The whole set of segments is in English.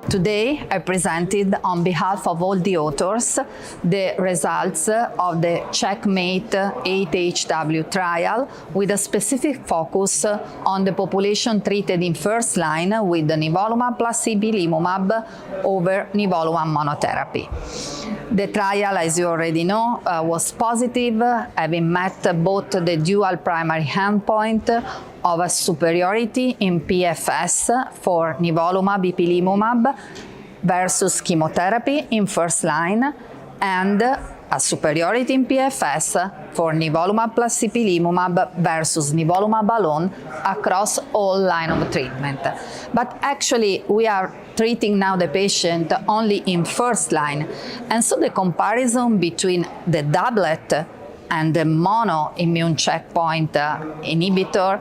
Today, I presented on behalf of all the authors the results of the CheckMate 8HW trial with a specific focus on the population treated in first line with Nivolumab plus Ipilimumab over Nivolumab monotherapy. The trial, as you already know, was positive, having met both the dual primary endpoint of a superiority in PFS for Nivolumab Ipilimumab versus chemotherapy in first line, and a superiority in PFS for Nivolumab plus Ipilimumab versus Nivolumab alone across all lines of treatment. But actually, we are treating now the patient only in first line, and so the comparison between the doublet and the mono immune checkpoint inhibitor,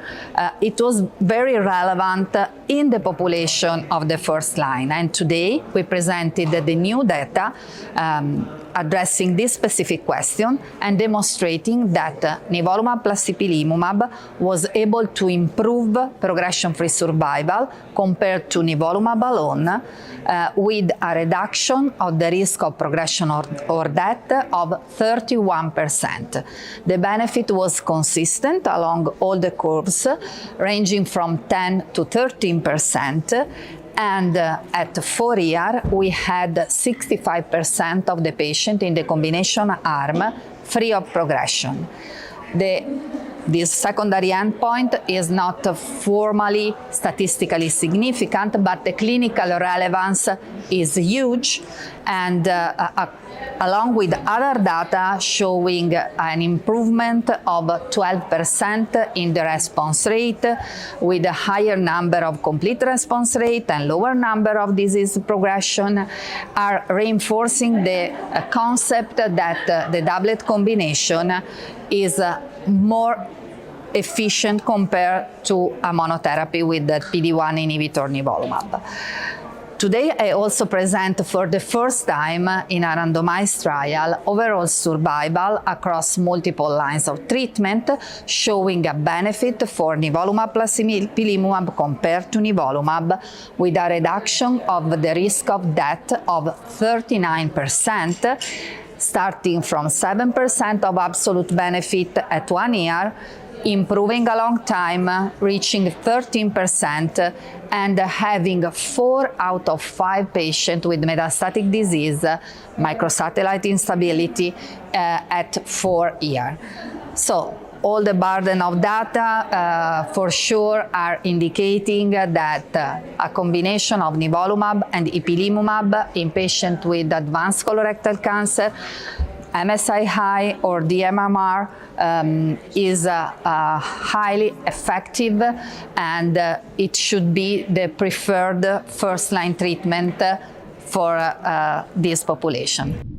it was very relevant in the population of the first line. And today we presented the new data addressing this specific question and demonstrating that Nivolumab plus Ipilimumab was able to improve progression-free survival compared to Nivolumab alone, with a reduction of the risk of progression or death of 31%. The benefit was consistent along all the curves, ranging from 10 to 13%, and at 4 years, we had 65% of the patient in the combination arm free of progression. This secondary endpoint is not formally statistically significant, but the clinical relevance is huge, and along with other data showing an improvement of 12% in the response rate, with a higher number of complete response rate and lower number of disease progression, are reinforcing the concept that the doublet combination is more efficient compared to a monotherapy with the PD-1 inhibitor Nivolumab. Today, I also present for the first time in a randomized trial overall survival across multiple lines of treatment, showing a benefit for Nivolumab plus Ipilimumab compared to Nivolumab, with a reduction of the risk of death of 39%, starting from 7% of absolute benefit at 1 year, improving a long time, reaching 13%, and having 4 out of 5 patients with metastatic disease, microsatellite instability, at 4 years. So all the burden of data for sure are indicating that a combination of Nivolumab and Ipilimumab in patients with advanced colorectal cancer, MSI-H or dMMR, is highly effective, and it should be the preferred first-line treatment for this population.